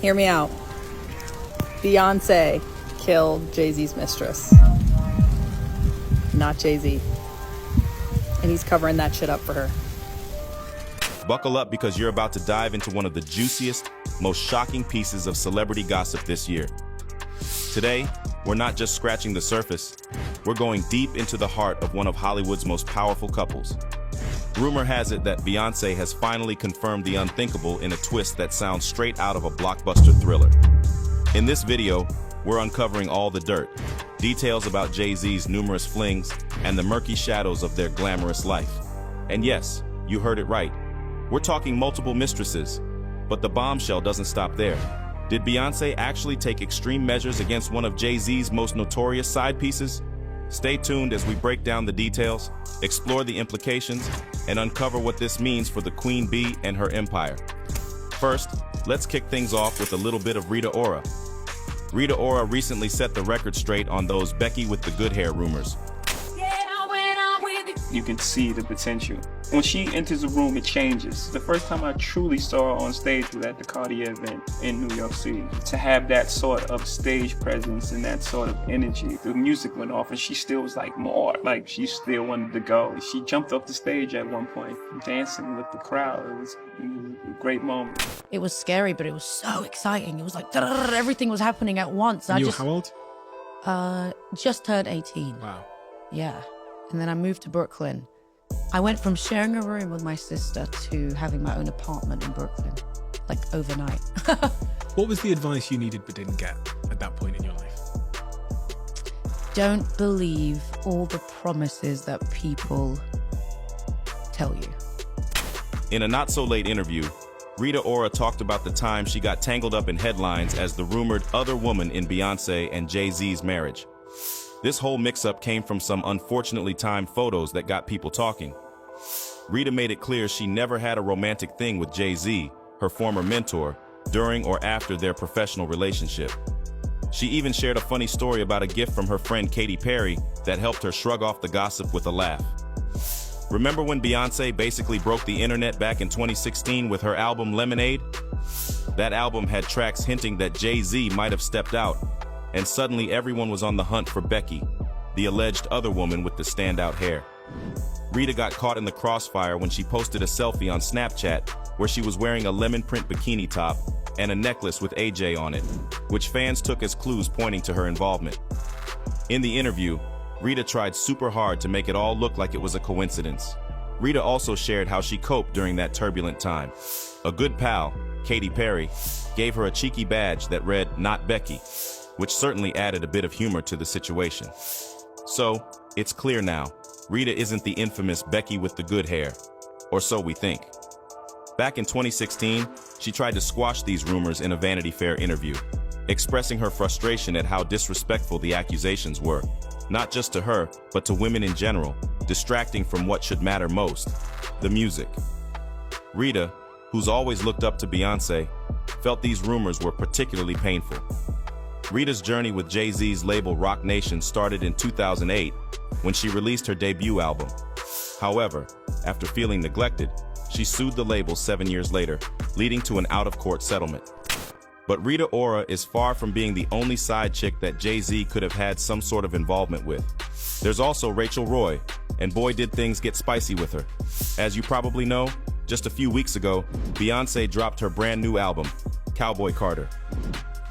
Hear me out. Beyonce killed Jay-Z's mistress, not Jay-Z. And he's covering that shit up for her. Buckle up because you're about to dive into one of the juiciest, most shocking pieces of celebrity gossip this year. Today, we're not just scratching the surface, we're going deep into the heart of one of Hollywood's most powerful couples. Rumor has it that Beyonce has finally confirmed the unthinkable in a twist that sounds straight out of a blockbuster thriller. In this video, we're uncovering all the dirt, details about Jay-Z's numerous flings, and the murky shadows of their glamorous life. And yes, you heard it right. We're talking multiple mistresses, but the bombshell doesn't stop there. Did Beyonce actually take extreme measures against one of Jay-Z's most notorious side pieces? Stay tuned as we break down the details, explore the implications, and uncover what this means for the Queen Bee and her empire. First, let's kick things off with a little bit of Rita Ora. Rita Ora recently set the record straight on those Becky with the good hair rumors. You can see the potential. When she enters a room, it changes. The first time I truly saw her on stage was at the Cartier event in New York City. To have that sort of stage presence and that sort of energy, the music went off and she still was like more, like she still wanted to go. She jumped off the stage at one point, dancing with the crowd. It was a great moment. It was scary, but it was so exciting. It was like everything was happening at once. You were how old? Just turned 18. Wow. Yeah. And then I moved to Brooklyn. I went from sharing a room with my sister to having my own apartment in Brooklyn, like overnight. What was the advice you needed but didn't get at that point in your life? Don't believe all the promises that people tell you. In a not-so-late interview, Rita Ora talked about the time she got tangled up in headlines as the rumored other woman in Beyonce and Jay-Z's marriage. This whole mix-up came from some unfortunately timed photos that got people talking. Rita made it clear she never had a romantic thing with Jay-Z, her former mentor, during or after their professional relationship. She even shared a funny story about a gift from her friend Katy Perry that helped her shrug off the gossip with a laugh. Remember when Beyonce basically broke the internet back in 2016 with her album Lemonade? That album had tracks hinting that Jay-Z might have stepped out, and suddenly everyone was on the hunt for Becky, the alleged other woman with the standout hair. Rita got caught in the crossfire when she posted a selfie on Snapchat where she was wearing a lemon print bikini top and a necklace with AJ on it, which fans took as clues pointing to her involvement. In the interview, Rita tried super hard to make it all look like it was a coincidence. Rita also shared how she coped during that turbulent time. A good pal, Katy Perry, gave her a cheeky badge that read, "Not Becky," which certainly added a bit of humor to the situation. So, it's clear now, Rita isn't the infamous Becky with the good hair, or so we think. Back in 2016, she tried to squash these rumors in a Vanity Fair interview, expressing her frustration at how disrespectful the accusations were, not just to her, but to women in general, distracting from what should matter most, the music. Rita, who's always looked up to Beyonce, felt these rumors were particularly painful. Rita's journey with Jay-Z's label Roc Nation started in 2008 when she released her debut album. However, after feeling neglected, she sued the label 7 years later, leading to an out-of-court settlement. But Rita Ora is far from being the only side chick that Jay-Z could have had some sort of involvement with. There's also Rachel Roy, and boy did things get spicy with her. As you probably know, just a few weeks ago, Beyonce dropped her brand new album, Cowboy Carter.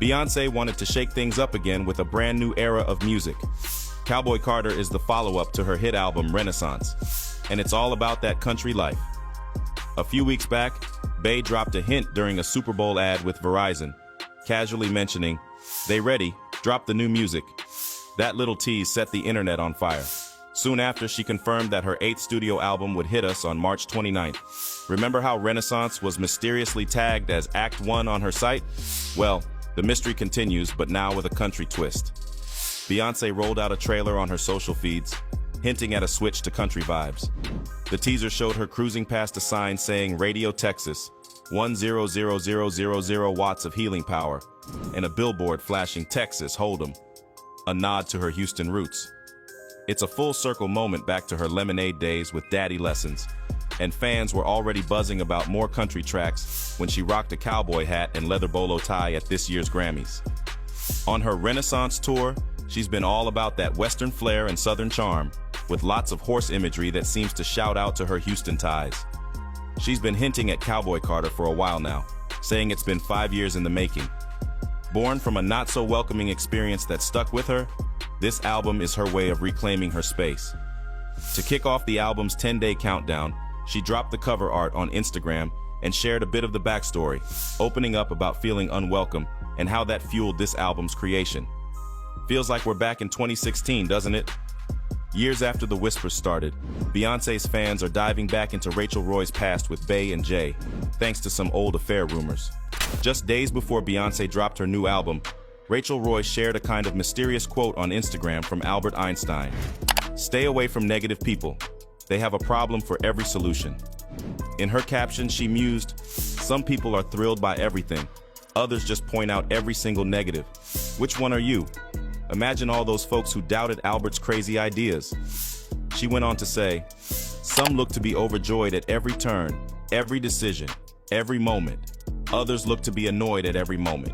Beyonce wanted to shake things up again with a brand new era of music. Cowboy Carter is the follow-up to her hit album Renaissance, and it's all about that country life. A few weeks back, Bey dropped a hint during a Super Bowl ad with Verizon, casually mentioning, "They ready, drop the new music." That little tease set the internet on fire. Soon after, she confirmed that her 8th studio album would hit us on March 29th. Remember how Renaissance was mysteriously tagged as Act 1 on her site? Well, the mystery continues, but now with a country twist. Beyonce rolled out a trailer on her social feeds, hinting at a switch to country vibes. The teaser showed her cruising past a sign saying Radio Texas, 100,000 watts of healing power, and a billboard flashing Texas Hold'em, a nod to her Houston roots. It's a full circle moment back to her Lemonade days with Daddy Lessons. and fans were already buzzing about more country tracks when she rocked a cowboy hat and leather bolo tie at this year's Grammys. On her Renaissance tour, she's been all about that Western flair and Southern charm, with lots of horse imagery that seems to shout out to her Houston ties. She's been hinting at Cowboy Carter for a while now, saying it's been 5 years in the making. Born from a not-so-welcoming experience that stuck with her, this album is her way of reclaiming her space. To kick off the album's 10-day countdown, she dropped the cover art on Instagram and shared a bit of the backstory, opening up about feeling unwelcome and how that fueled this album's creation. Feels like we're back in 2016, doesn't it? Years after the whispers started, Beyonce's fans are diving back into Rachel Roy's past with Bey and Jay, thanks to some old affair rumors. Just days before Beyonce dropped her new album, Rachel Roy shared a kind of mysterious quote on Instagram from Albert Einstein. "Stay away from negative people. They have a problem for every solution." In her caption, she mused, "Some people are thrilled by everything. Others just point out every single negative. Which one are you?" Imagine all those folks who doubted Albert's crazy ideas. She went on to say, "Some look to be overjoyed at every turn, every decision, every moment. Others look to be annoyed at every moment,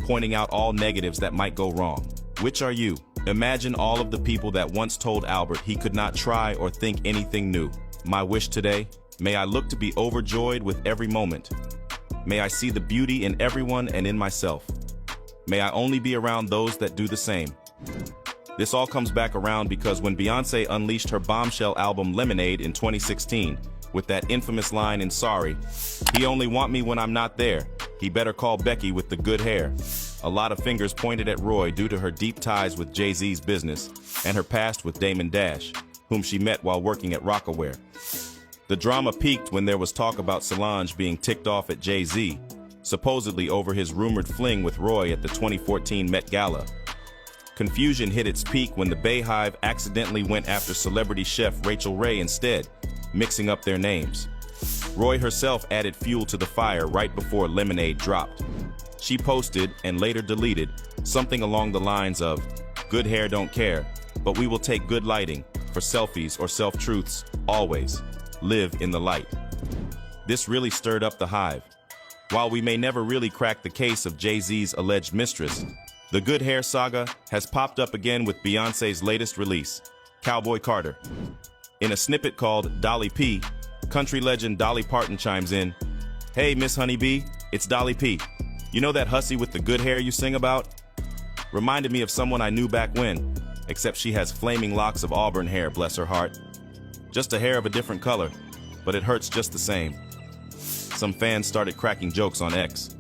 pointing out all negatives that might go wrong. Which are you?" Imagine all of the people that once told Albert he could not try or think anything new. My wish today, may I look to be overjoyed with every moment. May I see the beauty in everyone and in myself. May I only be around those that do the same. This all comes back around because when Beyonce unleashed her bombshell album Lemonade in 2016, with that infamous line in Sorry, "He only want me when I'm not there. He better call Becky with the good hair." A lot of fingers pointed at Roy due to her deep ties with Jay-Z's business and her past with Damon Dash, whom she met while working at Rocawear. The drama peaked when there was talk about Solange being ticked off at Jay-Z, supposedly over his rumored fling with Roy at the 2014 Met Gala. Confusion hit its peak when the Bayhive accidentally went after celebrity chef Rachel Ray instead, mixing up their names. Roy herself added fuel to the fire right before Lemonade dropped. She posted, and later deleted, something along the lines of, "Good hair don't care, but we will take good lighting for selfies or self-truths, always. Live in the light." This really stirred up the Hive. While we may never really crack the case of Jay-Z's alleged mistress, the good hair saga has popped up again with Beyonce's latest release, Cowboy Carter. In a snippet called Dolly P, country legend Dolly Parton chimes in, "Hey, Miss Honeybee, it's Dolly P. You know that hussy with the good hair you sing about? Reminded me of someone I knew back when, except she has flaming locks of auburn hair, bless her heart. Just a hair of a different color, but it hurts just the same." Some fans started cracking jokes on X.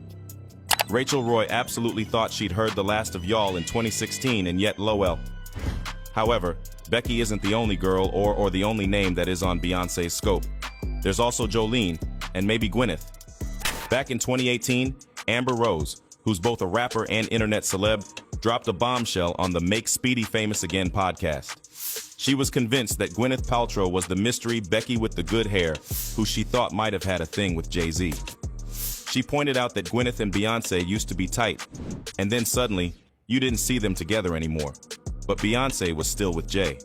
Rachel Roy absolutely thought she'd heard the last of y'all in 2016, and yet lowell. However, Becky isn't the only girl or the only name that is on Beyonce's scope. There's also Jolene, and maybe Gwyneth. Back in 2018, Amber Rose, who's both a rapper and internet celeb, dropped a bombshell on the Make Speedy Famous Again podcast. She was convinced that Gwyneth Paltrow was the mystery Becky with the good hair, who she thought might have had a thing with Jay-Z. She pointed out that Gwyneth and Beyonce used to be tight, and then suddenly, you didn't see them together anymore. But Beyonce was still with Jay.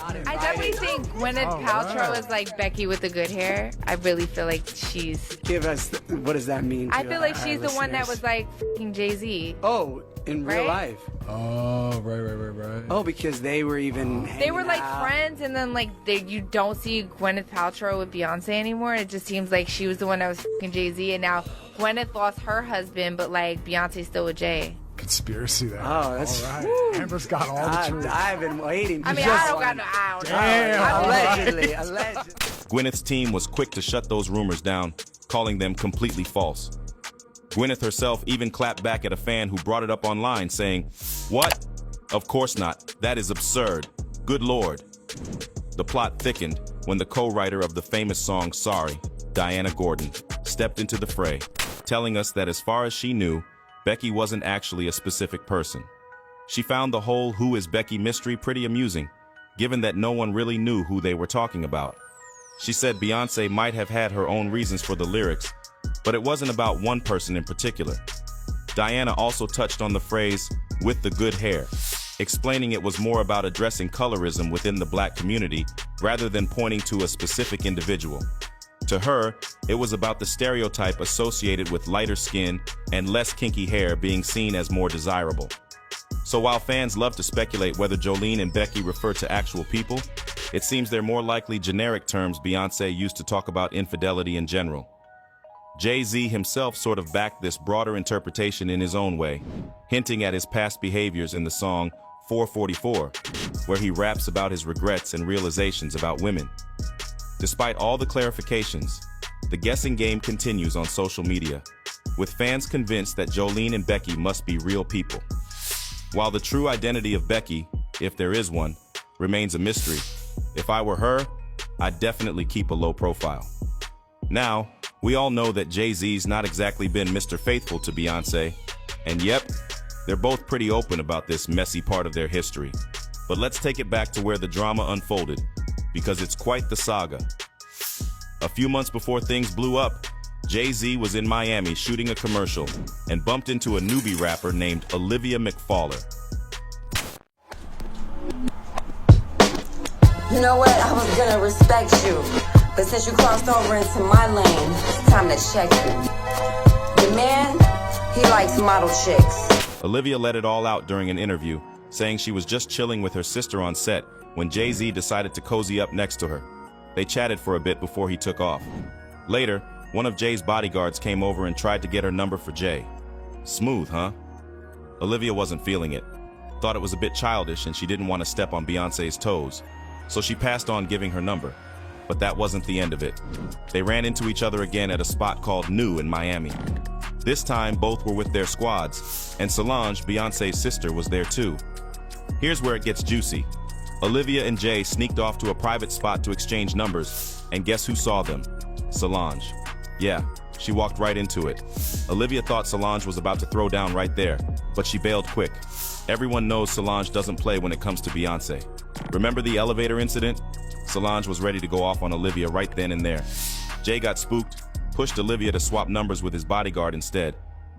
I definitely think Gwyneth Paltrow is like Becky with the good hair. I really feel like she's... Give us, what does that mean? I feel like she's the one that was like f***ing Jay-Z. Oh, in real Right? life. Oh, right. Oh, because they were even They were like out. friends, and then like you don't see Gwyneth Paltrow with Beyonce anymore. It just seems like she was the one that was f***ing Jay-Z, and now Gwyneth lost her husband, but like Beyonce's still with Jay. Conspiracy there. Oh, that's... all right. Amber's got all the truth. I've been waiting. I mean, I don't got no... I don't know. Damn. Allegedly. Gwyneth's team was quick to shut those rumors down, calling them completely false. Gwyneth herself even clapped back at a fan who brought it up online, saying, "What? Of course not. That is absurd. Good Lord." The plot thickened when the co-writer of the famous song Sorry, Diana Gordon, stepped into the fray, telling us that as far as she knew, Becky wasn't actually a specific person. She found the whole Who is Becky mystery pretty amusing, given that no one really knew who they were talking about. She said Beyonce might have had her own reasons for the lyrics, but it wasn't about one person in particular. Diana also touched on the phrase, "with the good hair," explaining it was more about addressing colorism within the black community rather than pointing to a specific individual. To her, it was about the stereotype associated with lighter skin and less kinky hair being seen as more desirable. So while fans love to speculate whether Jolene and Becky refer to actual people, it seems they're more likely generic terms Beyonce used to talk about infidelity in general. Jay-Z himself sort of backed this broader interpretation in his own way, hinting at his past behaviors in the song 444, where he raps about his regrets and realizations about women. Despite all the clarifications, the guessing game continues on social media, with fans convinced that Jolene and Becky must be real people. While the true identity of Becky, if there is one, remains a mystery, if I were her, I'd definitely keep a low profile. Now, we all know that Jay-Z's not exactly been Mr. Faithful to Beyonce, and yep, they're both pretty open about this messy part of their history. But let's take it back to where the drama unfolded, because it's quite the saga. A few months before things blew up, Jay-Z was in Miami shooting a commercial and bumped into a newbie rapper named Olivia McFaller. You know what? I was gonna respect you, but since you crossed over into my lane, it's time to check you. Your man, he likes model chicks. Olivia let it all out during an interview, saying she was just chilling with her sister on set when Jay-Z decided to cozy up next to her. They chatted for a bit before he took off. Later, one of Jay's bodyguards came over and tried to get her number for Jay. Smooth, huh? Olivia wasn't feeling it. Thought it was a bit childish and she didn't want to step on Beyonce's toes. So she passed on giving her number. But that wasn't the end of it. They ran into each other again at a spot called New in Miami. This time, both were with their squads, and Solange, Beyonce's sister, was there too. Here's where it gets juicy. Olivia and Jay sneaked off to a private spot to exchange numbers, and guess who saw them? Solange. Yeah, she walked right into it. Olivia thought Solange was about to throw down right there, but she bailed quick. Everyone knows Solange doesn't play when it comes to Beyonce. Remember the elevator incident? Solange was ready to go off on Olivia right then and there. Jay got spooked, pushed Olivia to swap numbers with his bodyguard instead,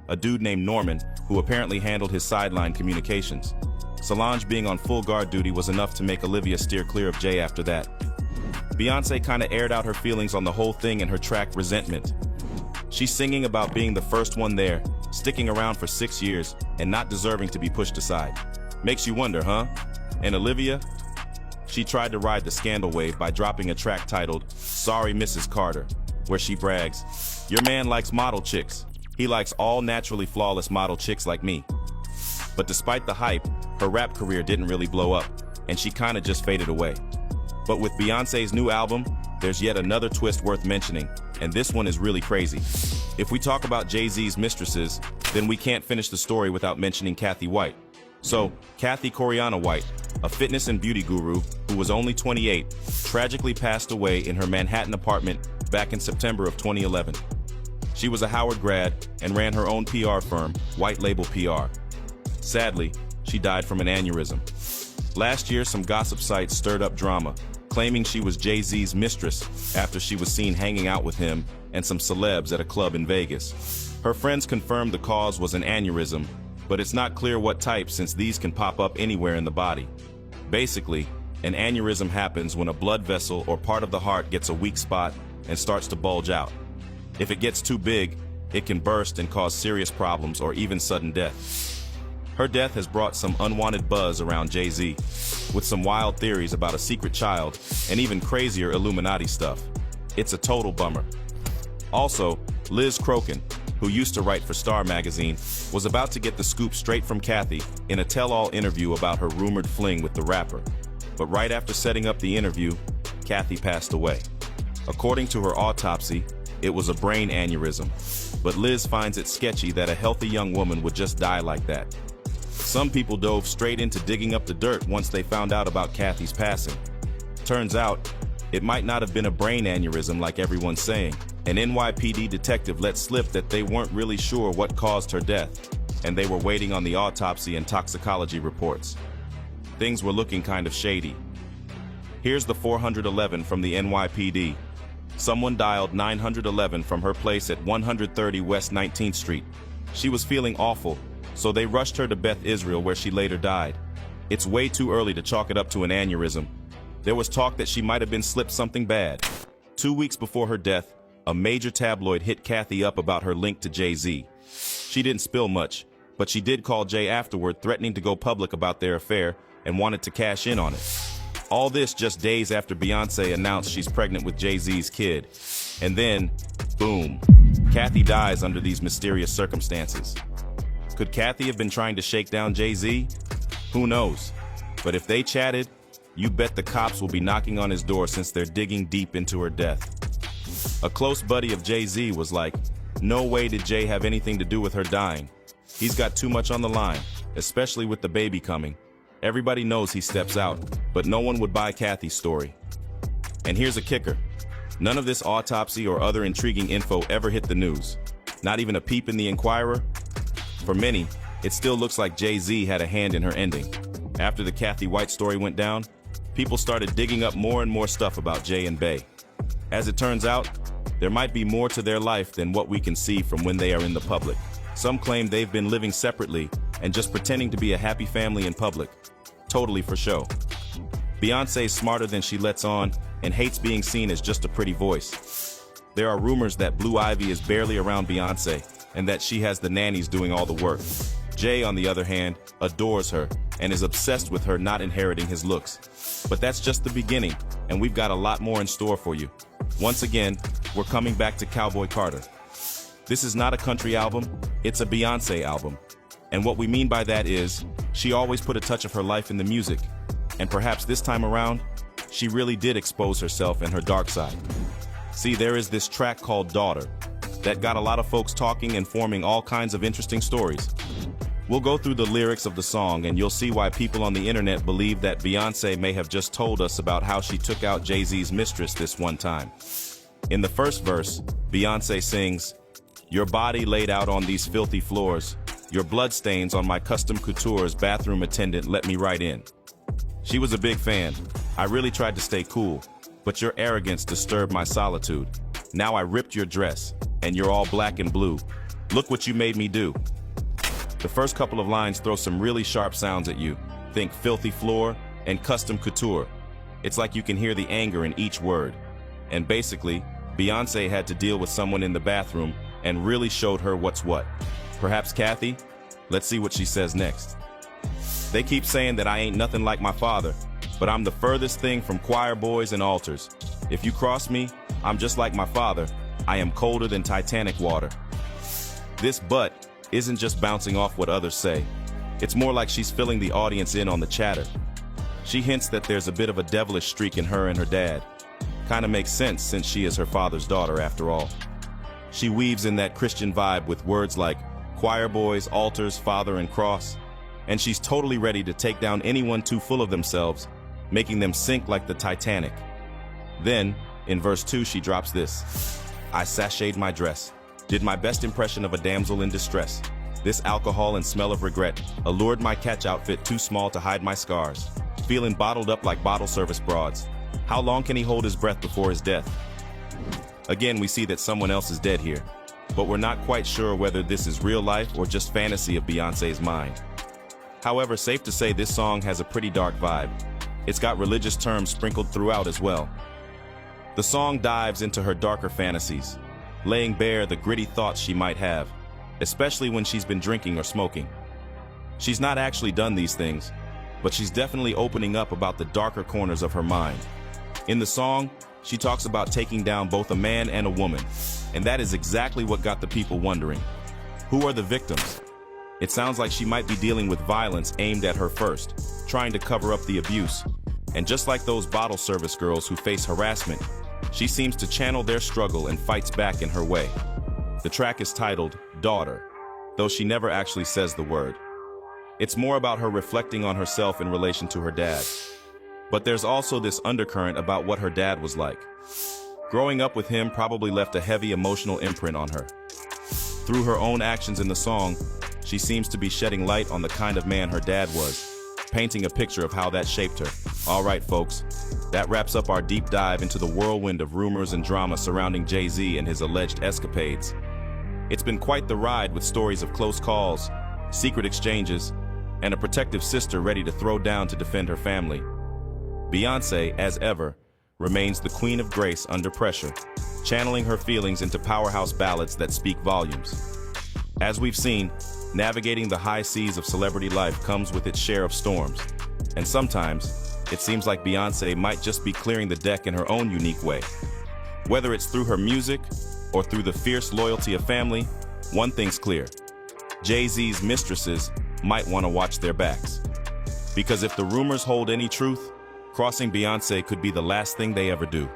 a dude named Norman, who apparently handled his sideline communications. Solange being on full guard duty was enough to make Olivia steer clear of Jay after that. Beyonce kinda aired out her feelings on the whole thing in her track Resentment. She's singing about being the first one there, sticking around for 6 years, and not deserving to be pushed aside. Makes you wonder, huh? And Olivia? She tried to ride the scandal wave by dropping a track titled Sorry Mrs. Carter, where she brags, "Your man likes model chicks. He likes all naturally flawless model chicks like me." But despite the hype, her rap career didn't really blow up, and she kinda just faded away. But with Beyonce's new album, there's yet another twist worth mentioning, and this one is really crazy. If we talk about Jay-Z's mistresses, then we can't finish the story without mentioning Kathy White. So, Kathy Coriana White, a fitness and beauty guru who was only 28, tragically passed away in her Manhattan apartment back in September of 2011. She was a Howard grad and ran her own PR firm, White Label PR. Sadly, she died from an aneurysm. Last year, some gossip sites stirred up drama, claiming she was Jay-Z's mistress after she was seen hanging out with him and some celebs at a club in Vegas. Her friends confirmed the cause was an aneurysm, but it's not clear what type since these can pop up anywhere in the body. Basically, an aneurysm happens when a blood vessel or part of the heart gets a weak spot and starts to bulge out. If it gets too big, it can burst and cause serious problems or even sudden death. Her death has brought some unwanted buzz around Jay-Z, with some wild theories about a secret child and even crazier Illuminati stuff. It's a total bummer. Also, Liz Crokin, who used to write for Star magazine, was about to get the scoop straight from Kathy in a tell-all interview about her rumored fling with the rapper. But right after setting up the interview, Kathy passed away. According to her autopsy, it was a brain aneurysm, but Liz finds it sketchy that a healthy young woman would just die like that. Some people dove straight into digging up the dirt once they found out about Kathy's passing. Turns out, it might not have been a brain aneurysm like everyone's saying. An NYPD detective let slip that they weren't really sure what caused her death, and they were waiting on the autopsy and toxicology reports. Things were looking kind of shady. Here's the 411 from the NYPD. Someone dialed 911 from her place at 130 West 19th Street. She was feeling awful, so they rushed her to Beth Israel where she later died. It's way too early to chalk it up to an aneurysm. There was talk that she might have been slipped something bad. 2 weeks before her death, a major tabloid hit Kathy up about her link to Jay-Z. She didn't spill much, but she did call Jay afterward, threatening to go public about their affair and wanted to cash in on it. All this just days after Beyonce announced she's pregnant with Jay-Z's kid. And then, boom, Kathy dies under these mysterious circumstances. Could Kathy have been trying to shake down Jay-Z? Who knows? But if they chatted, you bet the cops will be knocking on his door since they're digging deep into her death. A close buddy of Jay-Z was like, no way did Jay have anything to do with her dying. He's got too much on the line, especially with the baby coming. Everybody knows he steps out, but no one would buy Kathy's story. And here's a kicker. None of this autopsy or other intriguing info ever hit the news. Not even a peep in the Inquirer. For many, it still looks like Jay-Z had a hand in her ending. After the Kathy White story went down, people started digging up more and more stuff about Jay and Bey. As it turns out, there might be more to their life than what we can see from when they are in the public. Some claim they've been living separately and just pretending to be a happy family in public. Totally for show. Beyonce's smarter than she lets on and hates being seen as just a pretty voice. There are rumors that Blue Ivy is barely around Beyonce and that she has the nannies doing all the work. Jay, on the other hand, adores her and is obsessed with her not inheriting his looks. But that's just the beginning, and we've got a lot more in store for you. Once again, we're coming back to Cowboy Carter. This is not a country album, it's a Beyonce album. And what we mean by that is, she always put a touch of her life in the music. And perhaps this time around, she really did expose herself and her dark side. See, there is this track called Daughter that got a lot of folks talking and forming all kinds of interesting stories. We'll go through the lyrics of the song and you'll see why people on the internet believe that Beyonce may have just told us about how she took out Jay-Z's mistress this one time. In the first verse, Beyonce sings, "Your body laid out on these filthy floors, your bloodstains on my custom couture's bathroom attendant let me right in." She was a big fan. "I really tried to stay cool, but your arrogance disturbed my solitude. Now I ripped your dress, and you're all black and blue. Look what you made me do." The first couple of lines throw some really sharp sounds at you. Think filthy floor and custom couture. It's like you can hear the anger in each word. And basically, Beyonce had to deal with someone in the bathroom and really showed her what's what. Perhaps Kathy? Let's see what she says next. "They keep saying that I ain't nothing like my father, but I'm the furthest thing from choir boys and altars. If you cross me, I'm just like my father. I am colder than Titanic water." This "but" isn't just bouncing off what others say. It's more like she's filling the audience in on the chatter. She hints that there's a bit of a devilish streak in her and her dad. Kinda makes sense since she is her father's daughter after all. She weaves in that Christian vibe with words like choir boys, altars, father, and cross. And she's totally ready to take down anyone too full of themselves, making them sink like the Titanic. Then, in verse 2, she drops this. "I sashayed my dress, did my best impression of a damsel in distress. This alcohol and smell of regret allured my catch outfit too small to hide my scars. Feeling bottled up like bottle service broads. How long can he hold his breath before his death?" Again, we see that someone else is dead here, but we're not quite sure whether this is real life or just fantasy of Beyonce's mind. However, safe to say this song has a pretty dark vibe. It's got religious terms sprinkled throughout as well. The song dives into her darker fantasies, laying bare the gritty thoughts she might have, especially when she's been drinking or smoking. She's not actually done these things, but she's definitely opening up about the darker corners of her mind. In the song, she talks about taking down both a man and a woman, and that is exactly what got the people wondering. Who are the victims? It sounds like she might be dealing with violence aimed at her first, trying to cover up the abuse. And just like those bottle service girls who face harassment, she seems to channel their struggle and fights back in her way. The track is titled Daughter, though she never actually says the word. It's more about her reflecting on herself in relation to her dad. But there's also this undercurrent about what her dad was like. Growing up with him probably left a heavy emotional imprint on her. Through her own actions in the song, she seems to be shedding light on the kind of man her dad was, painting a picture of how that shaped her. All right, folks, that wraps up our deep dive into the whirlwind of rumors and drama surrounding Jay-Z and his alleged escapades. It's been quite the ride with stories of close calls, secret exchanges, and a protective sister ready to throw down to defend her family. Beyonce, as ever, remains the queen of grace under pressure. channeling her feelings into powerhouse ballads that speak volumes. As we've seen, navigating the high seas of celebrity life comes with its share of storms, and sometimes it seems like Beyonce might just be clearing the deck in her own unique way. Whether it's through her music or through the fierce loyalty of family, one thing's clear: Jay-Z's mistresses might want to watch their backs. Because if the rumors hold any truth, crossing Beyonce could be the last thing they ever do.